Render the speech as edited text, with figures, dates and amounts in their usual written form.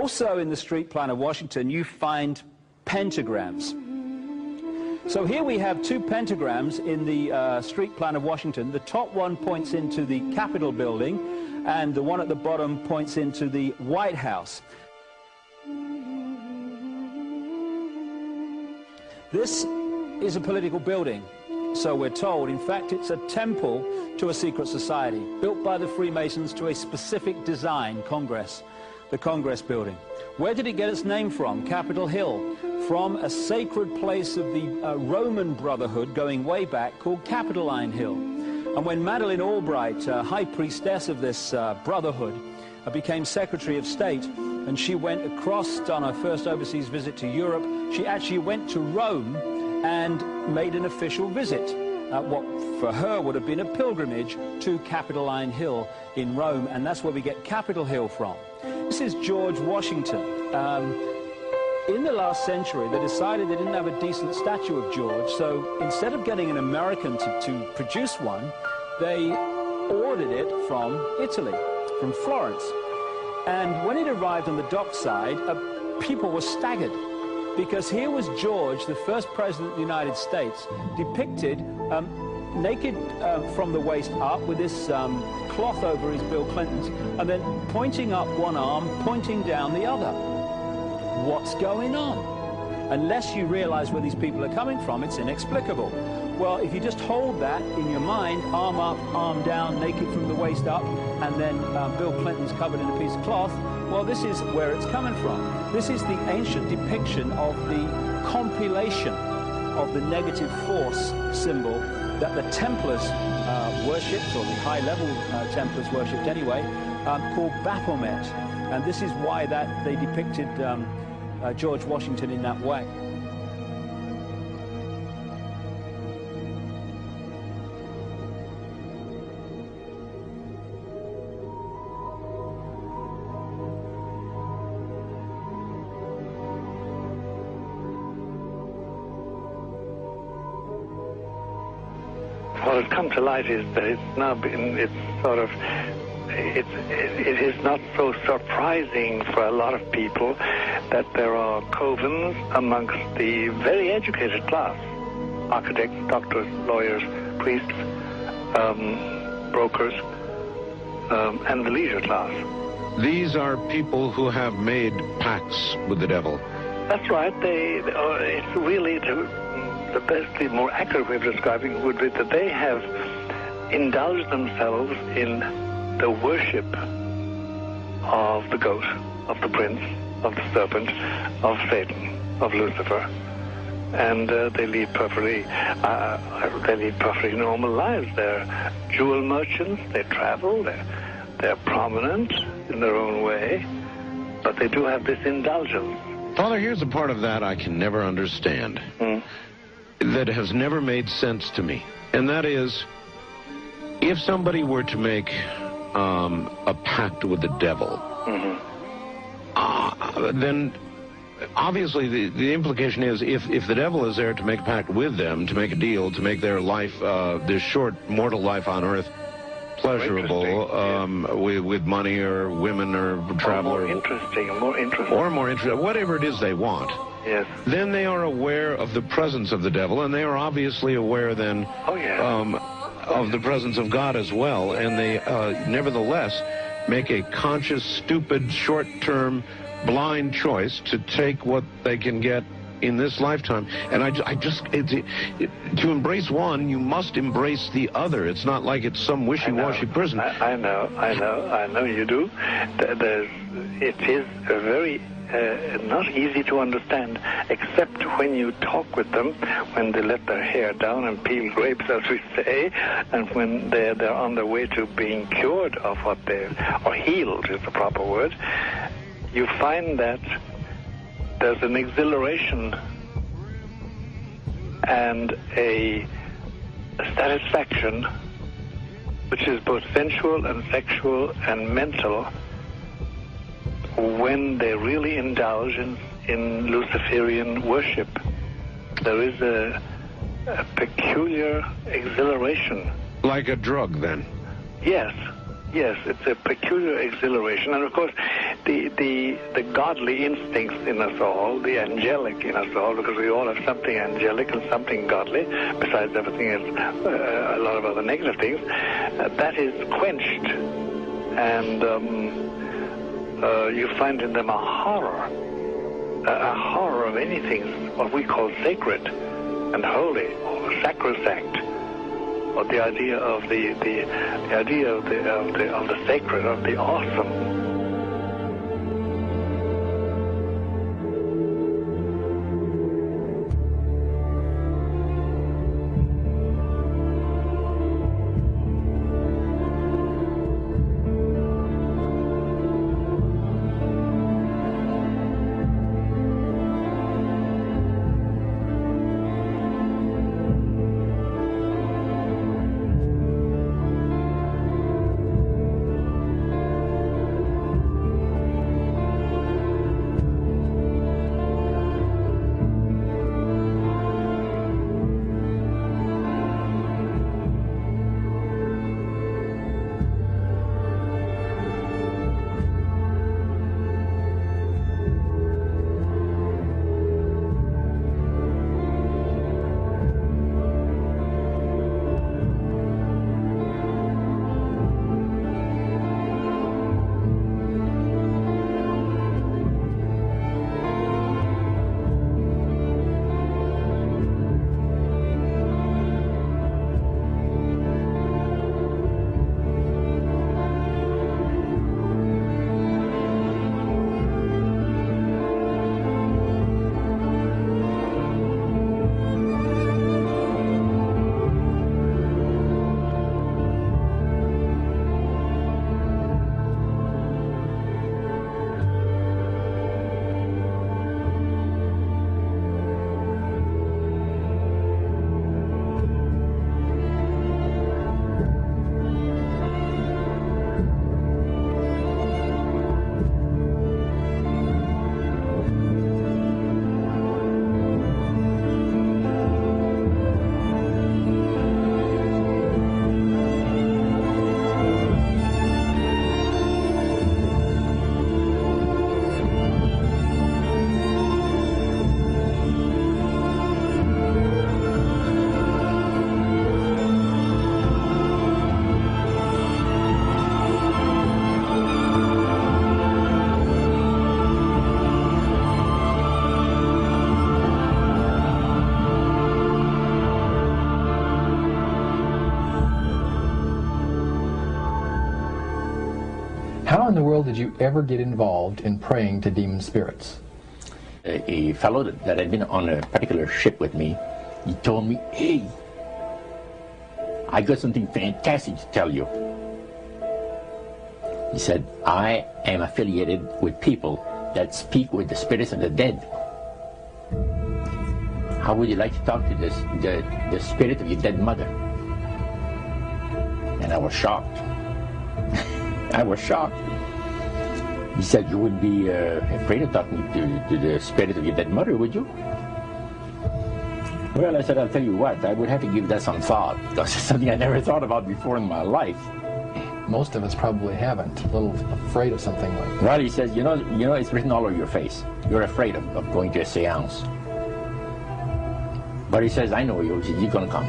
Also in the street plan of Washington, you find pentagrams. So here we have two pentagrams in the street plan of Washington. The top one points into the Capitol building, and the one at the bottom points into the White House. This is a political building, so we're told. In fact, it's a temple to a secret society, built by the Freemasons to a specific design, Congress, the Congress building. Where did it get its name from? Capitol Hill, from a sacred place of the Roman Brotherhood going way back called Capitoline Hill. And when Madeleine Albright, high priestess of this brotherhood, became Secretary of State, and she went across on her first overseas visit to Europe, she actually went to Rome and made an official visit, what for her would have been a pilgrimage to Capitoline Hill in Rome, and that's where we get Capitol Hill from. This is George Washington. In the last century, they decided they didn't have a decent statue of George, so instead of getting an American to produce one, they ordered it from Italy, from Florence. And when it arrived on the dockside, people were staggered, because here was George, the first president of the United States, depicted naked from the waist up with this cloth over his Bill Clinton's, and then pointing up one arm, pointing down the other. What's going on? Unless you realize where these people are coming from, it's inexplicable. Well, if you just hold that in your mind, arm up, arm down, naked from the waist up, and then Bill Clinton's covered in a piece of cloth, well, this is where it's coming from. This is the ancient depiction of the compilation of the negative force symbol that the Templars worshipped, or the high-level Templars worshipped anyway, called Baphomet. And this is why that they depicted George Washington in that way. What has come to light is that it's now been, it is not so surprising for a lot of people that there are covens amongst the very educated class, architects, doctors, lawyers, priests, brokers, and the leisure class. These are people who have made pacts with the devil. That's right. It's really the best, the more accurate way of describing it would be that they have indulged themselves in the worship of the goat, of the prince, of the serpent, of Satan, of Lucifer, and they lead perfectly normal lives. They're jewel merchants. They travel. They're prominent in their own way, but they do have this indulgence. Father, here's a part of that I can never understand. That has never made sense to me, and that is, if somebody were to make a pact with the devil, then obviously the implication is if the devil is there to make a pact with them, to make a deal, to make their life, this short mortal life on earth, pleasurable, with money or women or travel, or more interesting, whatever it is they want. Yes. Then they are aware of the presence of the devil, and they are obviously aware then of the presence of God as well, and they nevertheless make a conscious, stupid, short-term, blind choice to take what they can get in this lifetime. And to embrace one, you must embrace the other. It's not like it's some wishy-washy person. I know you do. It is a very not easy to understand, except when you talk with them, when they let their hair down and peel grapes, as we say, and when they're on their way to being cured of what or healed is the proper word. You find that there's an exhilaration and a satisfaction which is both sensual and sexual and mental when they really indulge in Luciferian worship. There is a peculiar exhilaration. Like a drug, then? Yes, it's a peculiar exhilaration. And of course, the godly instincts in us all, the angelic in us all, because we all have something angelic and something godly, besides everything else, a lot of other negative things, that is quenched. And you find in them a horror of anything, what we call sacred and holy, or sacrosanct, or the idea of the idea of the sacred, of the awesome. How in the world did you ever get involved in praying to demon spirits? A fellow that had been on a particular ship with me, he told me, "Hey, I got something fantastic to tell you." He said, "I am affiliated with people that speak with the spirits of the dead. How would you like to talk to the spirit of your dead mother?" And I was shocked. I was shocked. He said, "You wouldn't be afraid of talking to the spirit of your dead mother, would you?" Well, I said, "I'll tell you what, I would have to give that some thought, because it's something I never thought about before in my life." Most of us probably haven't. A little afraid of something like that. Well, he says, you know, it's written all over your face. You're afraid of going to a seance. But he says, "I know you. You're going to come."